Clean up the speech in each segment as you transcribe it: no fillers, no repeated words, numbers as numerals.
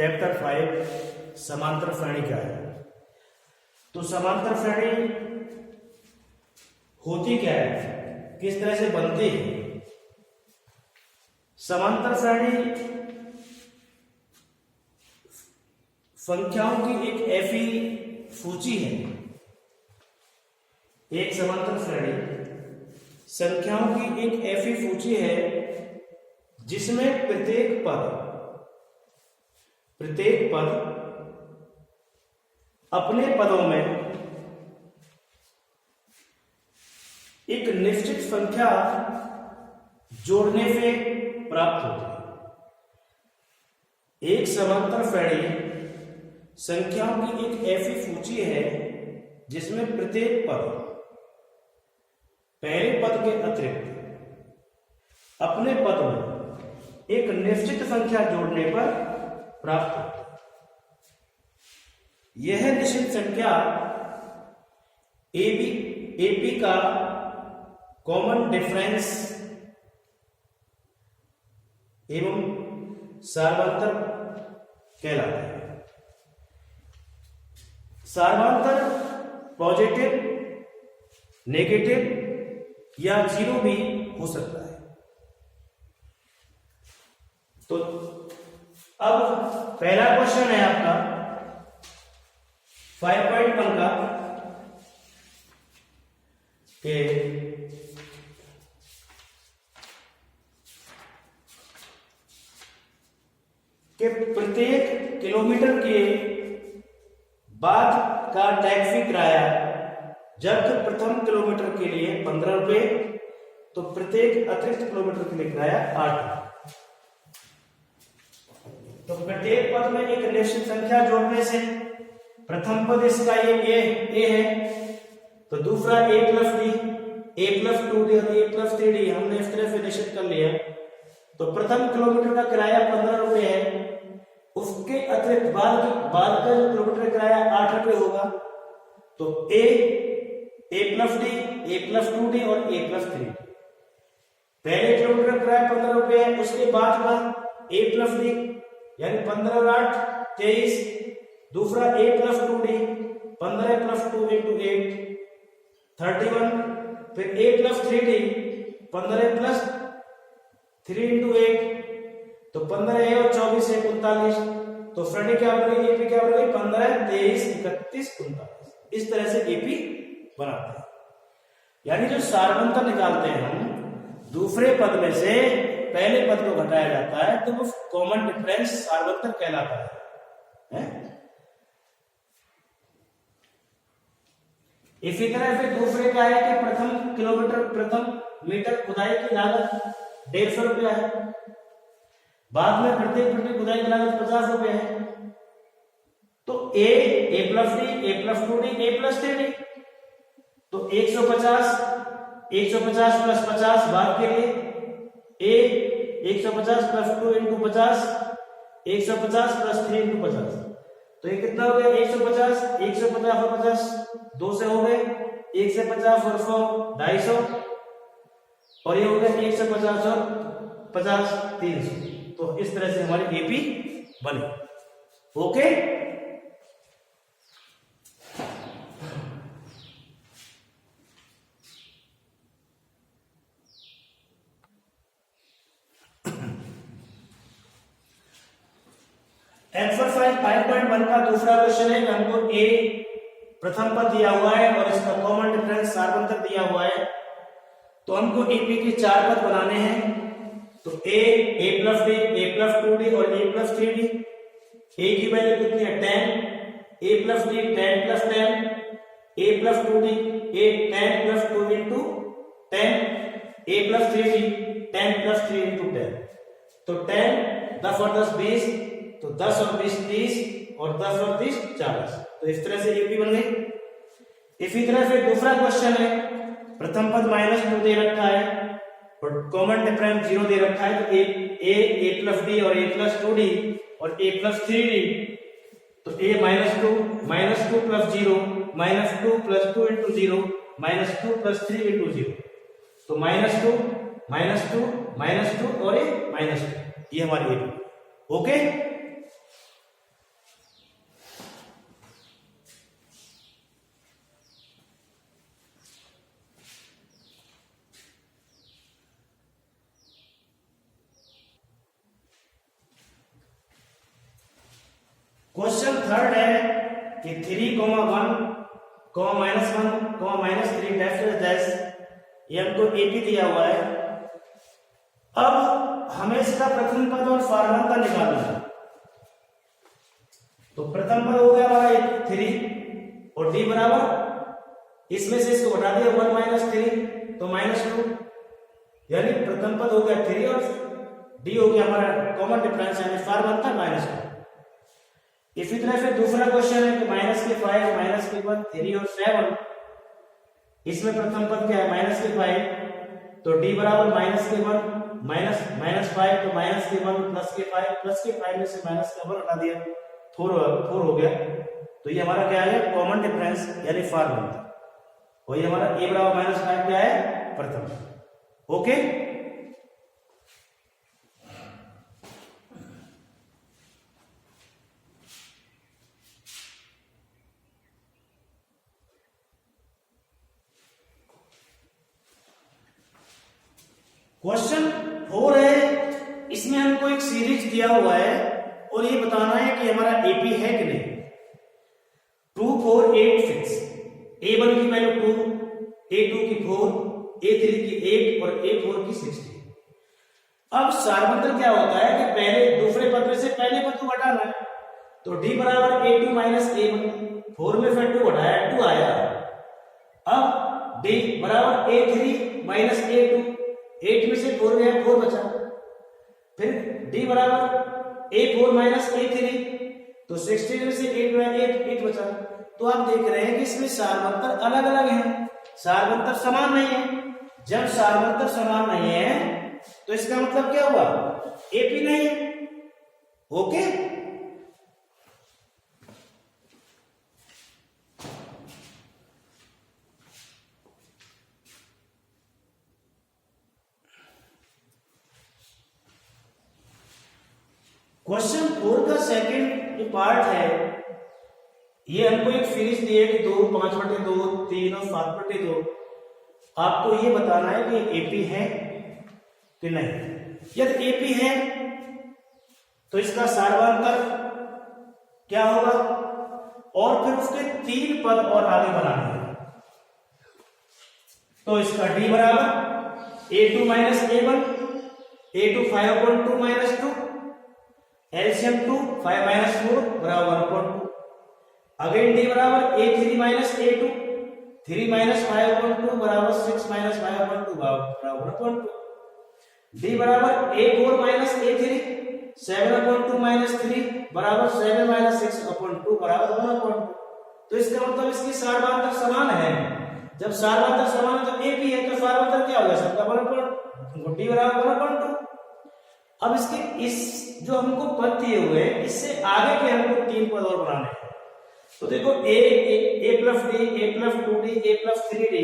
Chapter 5 समांतर श्रेणी क्या है। तो समांतर श्रेणी होती क्या है, किस तरह से बनती है। समांतर श्रेणी संख्याओं की एक ऐसी सूची है, एक समांतर श्रेणी संख्याओं की एक ऐसी सूची है जिसमें प्रत्येक पद अपने पदों में एक निश्चित संख्या जोड़ने से प्राप्त होती है। एक समांतर श्रेणी संख्याओं की एक ऐसी सूची है जिसमें प्रत्येक पद पहले पद के अतिरिक्त अपने पद में एक निश्चित संख्या जोड़ने पर प्राप्त होती है। यह निश्चित संख्या एपी का कॉमन डिफरेंस एवं सार्वंतर कहलाता है। सार्वंतर पॉजिटिव, नेगेटिव या जीरो भी हो सकता है। तो अब पहला क्वेश्चन है आपका 5.1 का कि प्रत्येक किलोमीटर के बाद का टैक्सी किराया जबकि प्रथम किलोमीटर के लिए 15 रुपए, तो प्रत्येक अतिरिक्त किलोमीटर के लिए किराया 8। तो प्रत्येक पद में एक निश्चित संख्या जोड़ने से प्रथम पद इसका ये ए है, तो दूसरा a plus D, a plus 2d और a प्लस 3d हमने इस तरह से निश्चित कर लिया। तो प्रथम किलोमीटर का किराया 15 रुपए है, उसके अतिरिक्त बाद का जो किलोमीटर किराया 8 रुपए होगा। तो a plus D, a plus 2d और a प्लस 3d। पहले किलोमीटर का किराया 15 रुपए है, उसके बाद का a प्लस डी यानी 15 और 8 23, दूसरा a plus 2d 15 plus 2 into 8 31, फिर a plus 3d 15 plus 3 into 8, तो 15 है और 24 है 39। तो श्रेणी क्या बन गई, एपी क्या बन गई 15 23 31 39। इस तरह से एपी बनाते हैं। यानी जो सार्वंतर निकालते हैं हम दूसरे पद में से पहले पद को घटाया जाता है तो वो कॉमन डिफरेंस सार्वंतर कहलाता है। इसी तरह से दूसरे का है कि प्रथम मीटर खुदाई की लागत 150 रुपया है, बाद में प्रत्येक खुदाई की लागत 50 रुपया है। तो a plus D, a plus 2d, a plus 3d, तो 150 प्लस 50 बाद के लिए a 150 plus 2 into 50, 150 plus 3 into 50, तो ये कितना हो गया 150 और 50 2 से हो गए, 1 से 50 और 100 250, और ये हो गया 150 और 50 300। तो इस तरह से हमारी एपी बनी। ओके, एक्सरसाइज 5.1 का दूसरा क्वेश्चन है कि हमको a प्रथम पद दिया हुआ है और इसका कॉमन डिफरेंस सार्वंतर दिया हुआ है। तो हमको एपी के 4 पद बनाने हैं। तो a plus D, a plus 2d और a प्लस 3d। a की वैल्यू कितनी है 10, a plus D 10 plus 10, a plus 2d a 10 plus 2 into 10, a plus 3d 10 plus 3 into 10। तो 10 10 और 10 20, तो 10 और 20 30 और 10 और 30 40। तो इस तरह से एपी बन गई। इसी तरह से दूसरा क्वेश्चन है, प्रथम पद -2 दे रखा है और कॉमन डिफरेंस 0 दे रखा है। तो a प्लस डी और a प्लस 2d और a प्लस 3d, तो a -2 plus 0 -2 plus 2 into 0 -2 plus 3 into 0, तो -2 -2 और a -2, ये हमारी एपी। ओके, थर्ड है कि 3, 1, -1, -3 डैश ये हमको एपी दिया हुआ है। अब हमें इसका प्रथम पद और सारवंतर निकालना है। तो प्रथम पद हो गया हमारा 3 और डी बराबर, इसमें से इसको हटा दिया 1 - 3 तो -2, यानी प्रथम पद हो गया 3 और डी हो गया हमारा कॉमन डिफरेंस यानी सारवंतर -2। इसी तरह से दूसरा क्वेश्चन है कि -5, -1, 3 और 7, इसमें प्रथम पद क्या है -5 तो डी बराबर -1 -5 तो -5 में से -1 हटा दिया 4 हो गया। तो ये हमारा क्या है कॉमन डिफरेंस यानी सारवंतर, और ये हमारा a बराबर -5 क्या है प्रथम। ओके, क्वेश्चन 4 है, इसमें हमको एक सीरीज दिया हुआ है और ये बताना है कि हमारा एपी है कि नहीं। 2, 4, 8, 6, A1 की वैल्यू 2, A2 की 4, A3 की 8 और A4 की 16। अब सारवंतर क्या होता है कि पहले दूसरे पद में से पहले पद को घटाना है। तो D बराबर A2 - A1, 4 में से 2 घटाया 2 आया। अब D बराबर A3 - A2, 8 में से 4 गया 4 बचा। फिर D बराबर A4 - A3 तो 16 में से 8 गया 8 बचा। तो आप देख रहे हैं कि इसमें सारवंतर अलग अलग है, सारवंतर समान नहीं है। जब सारवंतर समान नहीं है तो इसका मतलब क्या हुआ एपी नहीं है। ओके, क्वेश्चन 4 का सेकंड जो पार्ट है, ये हमको एक सीरीज दी है कि 2, 5/2, 3 और 7/2। आपको ये बताना है कि एपी है कि नहीं। यदि एपी है तो इसका सारवंतर क्या होगा, और फिर उसके 3 पद और आगे बनाने हैं। तो इसका डी बराबर A2 - A1, A2 5/2 -2, एलसीएम 2 5 - 4 बराबर 1/2। अगेन डी बराबर A3 - A2, 3 - 5/2 बराबर 6 - 5/2 बराबर 1/2। डी बराबर A4 - A3, 7/2 - 3 बराबर 7 - 6/2 बराबर 1/2। तो इसका मतलब इसकी सारवंतर समान है। जब सारवंतर समान है तो एपी है तो सारवंतर क्या होगा सबका 1/2, डी बराबर 1/2। अब इसके इस जो हमको पद दिए हुए हैं इससे आगे के हमको 3 पद और बनाने हैं। तो देखो a + d, a + 2d, a + 3d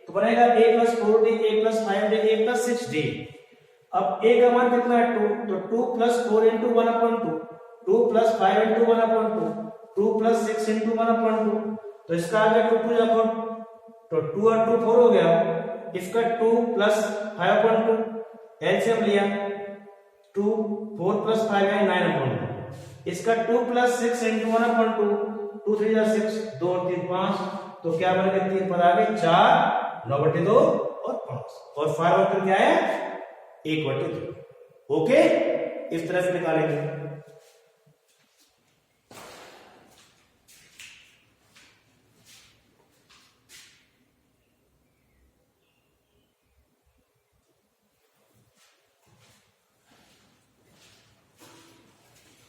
तो बनेगा a + 4d, a + 5d, a + 6d। अब a का मान कितना है 2, तो 2 + 4 × 1/2, 2 + 5 × 1/2, 2 + 6 × 1/2। तो इसका आ गया 2 × 4, तो 2 और 2 4 हो गया। इसका 2 + 5/2 एलसीएम लिया 2, 4 + 5 है 9/2। इसका 2 + 6 × 1/2, 2 3 6, 2 और 3 5। तो क्या बन गए 3 पद आ गए 4, 9/2 और 5। और सारवंतर क्या है 1/2। ओके, इस तरह से निकालेंगे।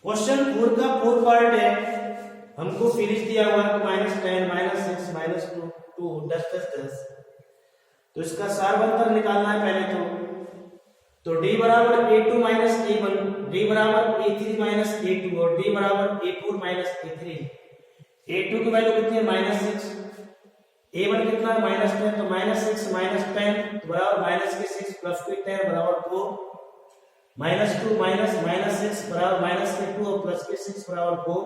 क्वेश्चन 4 का 4 पार्ट है, हमको सीरीज दिया हुआ है -10 -6 -2 10 10 10। तो इसका सारवंतर निकालना है पहले तो D बराबर A2 - A1, D बराबर A3 - A2 और D बराबर A4 - A3। A2 की वैल्यू कितनी है -6, A1 कितना है -10, तो -6 - 10 बराबर -6 + 10 बराबर 4, -2 - -6 बराबर -2 और +6 बराबर 4।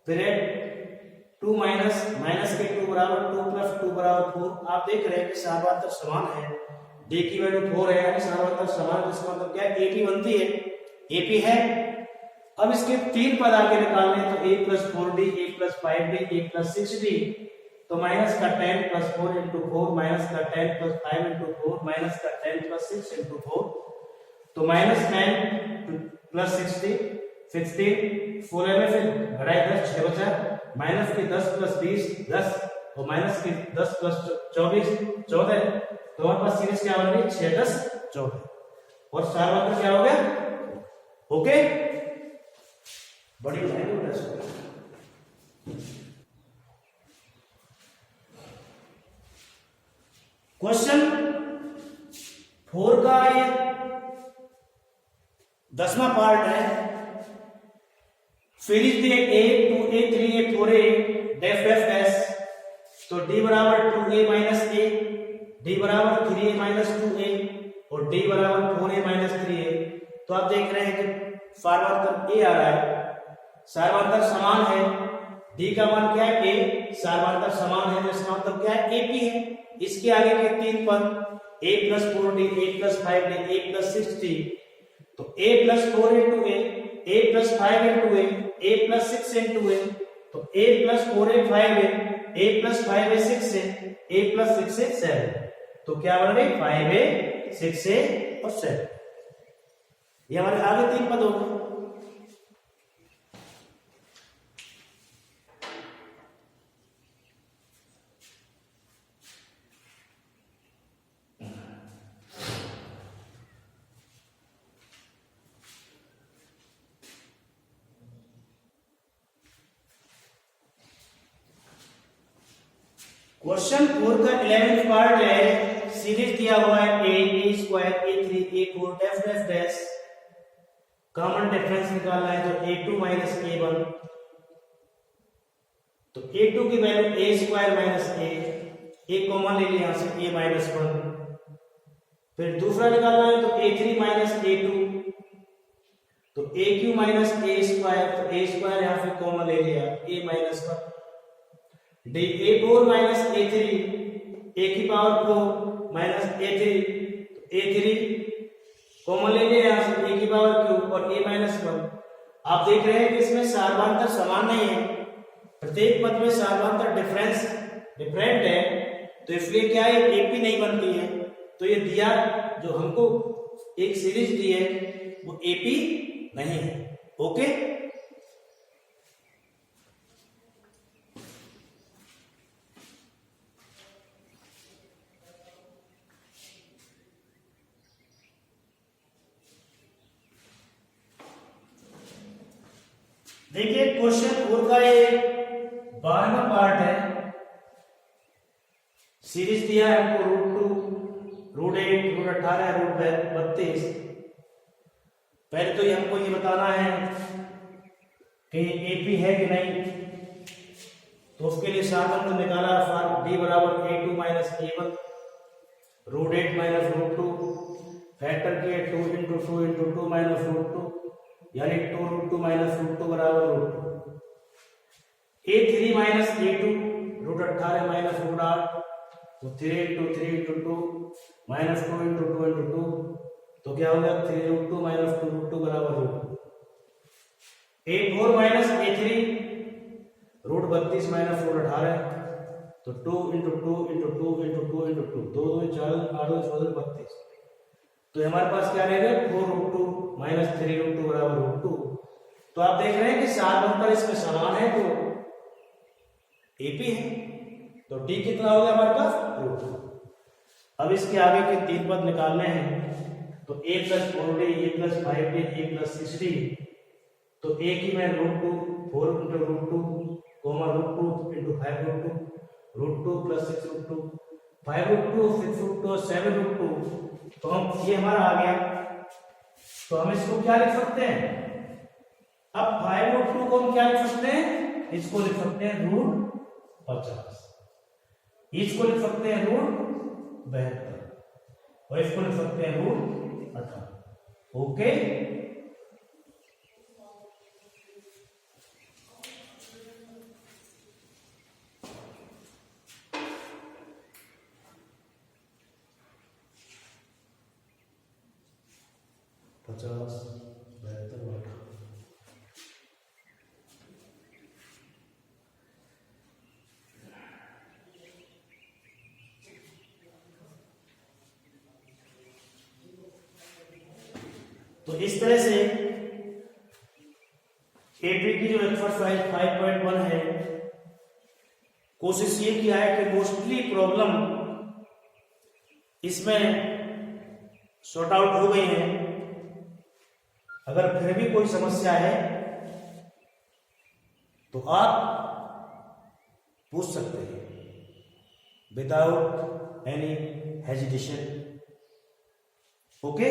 फिर 2 - -2 बराबर 2 + 2 बराबर 4। आप देख रहे हैं कि सारवंतर समान है, d की वैल्यू 4 है यानी सारवंतर समान है। इसका मतलब क्या है एपी बनती है, एपी है। अब इसके तीन पद आगे निकालने तो a plus 4d, a plus 5d, a plus 6d, तो माइनस का 10 प्लस 4 इंटू 4 माइनस का 10 प्लस 5 इंटू 4 माइनस का 10 प्लस 6 इंटू 4, तो माइनस 10 प्लस 60 4 में फिर घटाए 10 6 बचा, माइनस के 10 प्लस 20 10 और माइनस के 10 प्लस 24 14, तो हमारे पास सीरीज क्या बन गई 6 10 14 और सार्वत्र क्या हो गया ओके। बड़ी लाइन है इसको। क्वेश्चन 4 का ये 10वां पार्ट है। सीरीज दिए a 2a 3a 4a डेफ डेफ एस, तो d बराबर 2a माइनस a, d बराबर 3a माइनस 2a और d बराबर 4a माइनस 3a। तो आप देख रहे हैं कि सार्वत्र a आ रहा है, सार्वत्र समान है, d का मान क्या है a, सार्वत्र समान है तो इसका मतलब क्या है ap है। इसके आगे के तीन पद a plus 4d, a plus 5d, a plus 6d, तो a plus 4 into a plus 5 into a plus 6 into a, तो a plus 4a 5a, a plus 5a 6a, a plus 6a 7, तो क्या बन रही 5a 6a और 7। ये हमारे आगे तीन पद हो गए। क्वेश्चन 4 का 11th पार्ट है। सीरीज दिया हुआ है a स्क्वायर a3 a4 डेफ डेफ डैश, कॉमन डिफरेंस निकालना है तो a2 माइनस a1, तो a2 की value a square minus a common ले लिया यहां से a माइनस 1। फिर दूसरा निकालना है तो a3 माइनस a2, तो a3 माइनस a स्क्वायर, तो a स्क्वायर यहां से कॉमन ले लिया a minus 1, a4 minus a3 a की पावर 4 माइनस a3, तो a3 कॉमन ले लिया यहां से a की पावर क्यूब और a माइनस 1। आप देख रहे हैं कि इसमें सार्वधातुक समान नहीं है, प्रत्येक पद में सार्वधातुक डिफरेंट है, तो इसलिए क्या है एपी नहीं बनती है। तो ये दिया जो हमको एक सीरीज दी है वो एपी नहीं है ओके। देखिए क्वेश्चन 4 का ये 12वां पार्ट है। सीरीज दिया है हमको √2 √8 √18 √32। पहले तो ये हमको ये बताना है कि एपी है कि नहीं, तो उसके लिए साधन निकाला फॉर्म d बराबर a2 minus a1 √8 minus √2 factor किए 2 इंटू 2 इंटू 2 माइनस √2 यानी 2 √2 माइनस √2 बराबर √2। a3 माइनस a2 √18 माइनस √8, तो 3 into 3 into 2 minus 2 into 2 into 2, तो क्या हो गया 3 √2 माइनस 2 √2 बराबर √2। a4 माइनस a3 √32 माइनस √18, तो 2 इंटू 2 इंटू 2 इंटू 2 इंटू 2, 2 4 8 14 32, तो हमारे पास क्या रहेगा 4 √2 माइनस 3 √2 बराबर √2। तो आप देख रहे हैं कि सात अंतर इसमें समान है तो एपी है, तो डी कितना हो गया हमारे पास √2। अब इसके आगे के तीन पद निकालने हैं तो a plus 4d a plus 5d a plus 6d, तो a की मैं √2 4 इंटू √2 कोमा √2 इंटू 5 √2 प्लस 6 √2 5 √2 6 √2 7 √2, तो हम ये हमारा आ गया। तो हम इसको क्या लिख सकते हैं, अब 5 √2 को हम क्या लिख सकते हैं, इसको लिख सकते हैं √50, इसको लिख सकते हैं √72 और इसको लिख सकते हैं √18 ओके। तो इस तरह से एपी की जो एक्सरसाइज 5.1 है, कोशिश ये किया है कि मोस्टली प्रॉब्लम इसमें सॉर्ट आउट हो गई है। अगर फिर भी कोई समस्या है तो आप पूछ सकते हैं विदाउट एनी हेजिटेशन। ओके।